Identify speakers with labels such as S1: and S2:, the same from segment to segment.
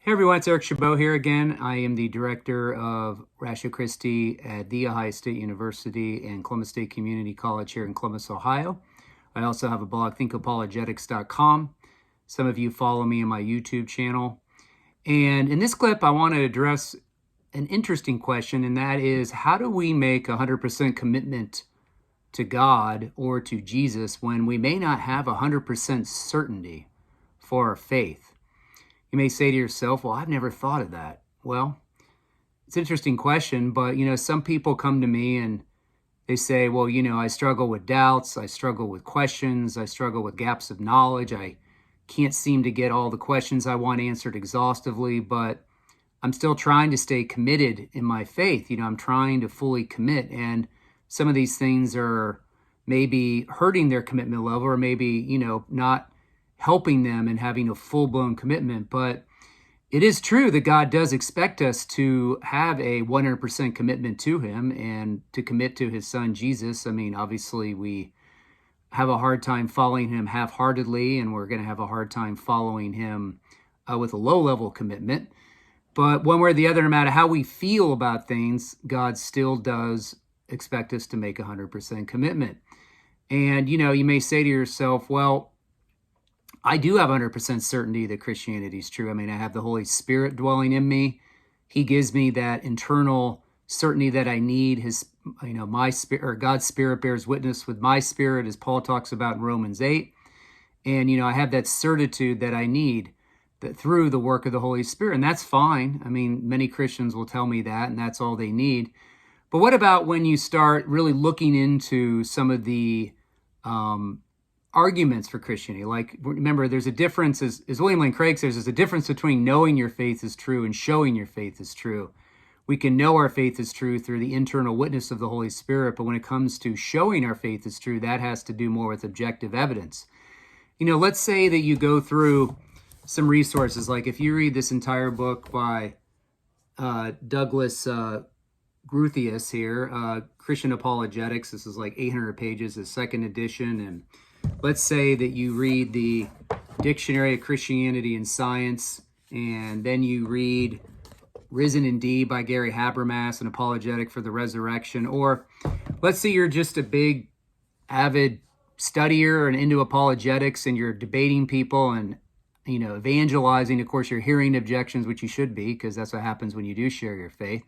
S1: Hey everyone, it's Eric Chabot here again. I am the director of Ratio Christi at The Ohio State University and Columbus State Community College here in Columbus, Ohio. I also have a blog, thinkapologetics.com. Some of you follow me on my YouTube channel. And in this clip, I want to address an interesting question, and that is, how do we make 100% commitment to God or to Jesus when we may not have 100% certainty for our faith? You may say to yourself, well, I've never thought of that. Well, it's an interesting question, but some people come to me and they say, well, I struggle with doubts, I struggle with questions, I struggle with gaps of knowledge, I can't seem to get all the questions I want answered exhaustively, but I'm still trying to stay committed in my faith. I'm trying to fully commit, and some of these things are maybe hurting their commitment level, or maybe, not helping them and having a full-blown commitment. But it is true that God does expect us to have a 100% commitment to him and to commit to his son, Jesus. I mean, obviously we have a hard time following him half-heartedly, and we're going to have a hard time following him with a low-level commitment. But one way or the other, no matter how we feel about things, God still does expect us to make 100% commitment. And, you may say to yourself, well, I do have 100% certainty that Christianity is true. I mean, I have the Holy Spirit dwelling in me. He gives me that internal certainty that I need. My spirit, or God's Spirit bears witness with my spirit, as Paul talks about in Romans 8. And, I have that certitude that I need that through the work of the Holy Spirit. And that's fine. I mean, many Christians will tell me that, and that's all they need. But what about when you start really looking into some of the arguments for Christianity? Like, remember, there's a difference, as William Lane Craig says, there's a difference between knowing your faith is true and showing your faith is true. We can know our faith is true through the internal witness of the Holy Spirit, but when it comes to showing our faith is true, that has to do more with objective evidence. Let's say that you go through some resources, like if you read this entire book by Douglas Groothuis here, Christian Apologetics. This is like 800 pages, the second edition. And let's say that you read the Dictionary of Christianity and Science, and then you read Risen Indeed by Gary Habermas, an apologetic for the resurrection. Or let's say you're just a big, avid studier and into apologetics, and you're debating people and, evangelizing. Of course, you're hearing objections, which you should be, because that's what happens when you do share your faith.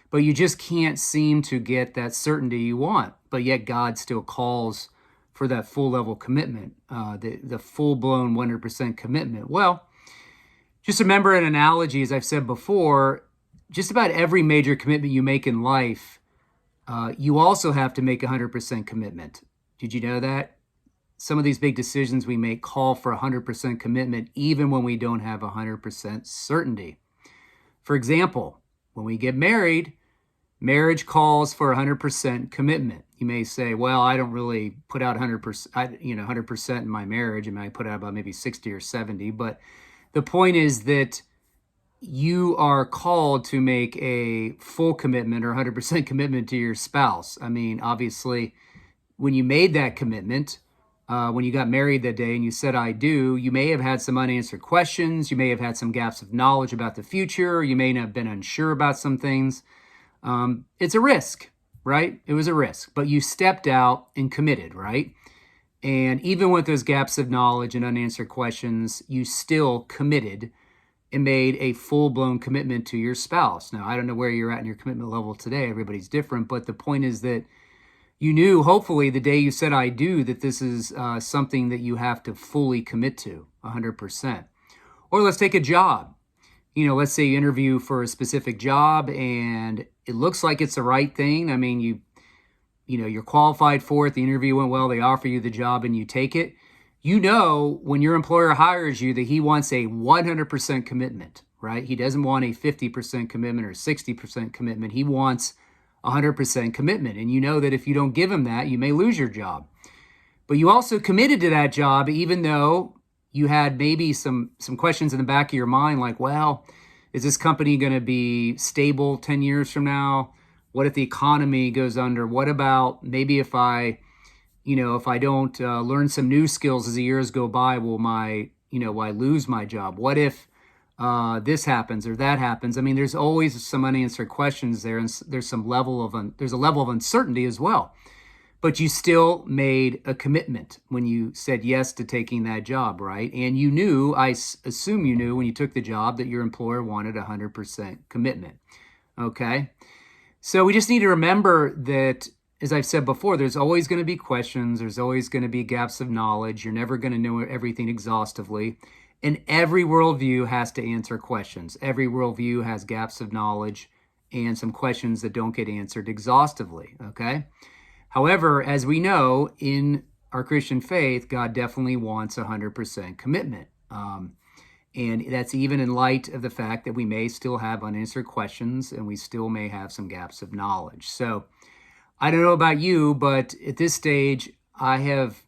S1: But you just can't seem to get that certainty you want. But yet God still calls for that full level commitment, the full-blown 100% commitment. Well, just remember an analogy, as I've said before, just about every major commitment you make in life, you also have to make 100% commitment. Did you know that? Some of these big decisions we make call for 100% commitment, even when we don't have 100% certainty. For example, when we get married, marriage calls for 100% commitment. You may say, well, I don't really put out 100%, 100% in my marriage. I mean, I put out about maybe 60 or 70. But the point is that you are called to make a full commitment or 100% commitment to your spouse. I mean, obviously, when you made that commitment, when you got married that day and you said, I do, you may have had some unanswered questions. You may have had some gaps of knowledge about the future. You may have been unsure about some things. It's a risk, right? It was a risk, but you stepped out and committed, right? And even with those gaps of knowledge and unanswered questions, you still committed and made a full-blown commitment to your spouse. Now, I don't know where you're at in your commitment level today. Everybody's different, but the point is that you knew, hopefully, the day you said, I do, that this is something that you have to fully commit to 100%. Or let's take a job. Let's say you interview for a specific job and it looks like it's the right thing. I mean, you're qualified for it. The interview went well. They offer you the job and you take it. When your employer hires you that he wants a 100% commitment, right? He doesn't want a 50% commitment or 60% commitment. He wants 100% commitment. And you know that if you don't give him that, you may lose your job. But you also committed to that job, even though you had maybe some questions in the back of your mind, like, well, is this company going to be stable 10 years from now? What if the economy goes under? What about maybe if I don't learn some new skills as the years go by, will I lose my job? What if this happens or that happens. I mean, there's always some unanswered questions there, and there's some level of there's a level of uncertainty as well. But you still made a commitment when you said yes to taking that job, right? And you knew, I assume you knew when you took the job, that your employer wanted 100% commitment. Okay? So we just need to remember that, as I've said before, there's always going to be questions. There's always going to be gaps of knowledge. You're never going to know everything exhaustively. And every worldview has to answer questions. Every worldview has gaps of knowledge and some questions that don't get answered exhaustively, okay? However, as we know, in our Christian faith, God definitely wants 100% commitment. And that's even in light of the fact that we may still have unanswered questions and we still may have some gaps of knowledge. So I don't know about you, but at this stage, I have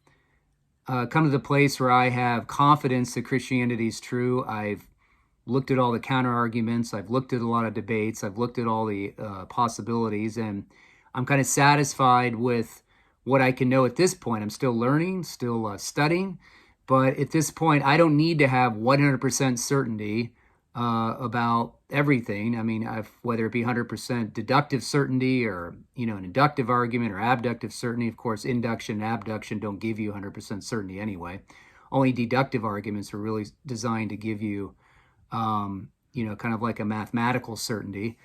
S1: come to the place where I have confidence that Christianity is true. I've looked at all the counter arguments. I've looked at a lot of debates. I've looked at all the possibilities, and I'm kind of satisfied with what I can know at this point. I'm still learning, still studying, but at this point, I don't need to have 100% certainty about everything. I mean, whether it be 100% deductive certainty or, an inductive argument or abductive certainty. Of course, induction and abduction don't give you 100% certainty anyway. Only deductive arguments are really designed to give you, kind of like a mathematical certainty.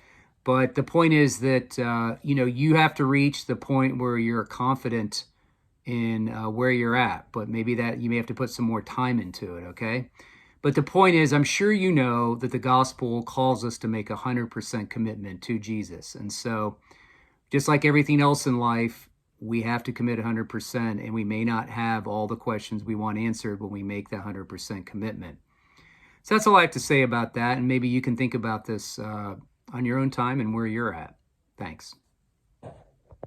S1: But the point is that, you have to reach the point where you're confident in where you're at, but maybe that you may have to put some more time into it, okay? But the point is, I'm sure you know that the gospel calls us to make 100% commitment to Jesus. And so just like everything else in life, we have to commit 100%, and we may not have all the questions we want answered when we make that 100% commitment. So that's all I have to say about that, and maybe you can think about this on your own time and where you're at. Thanks.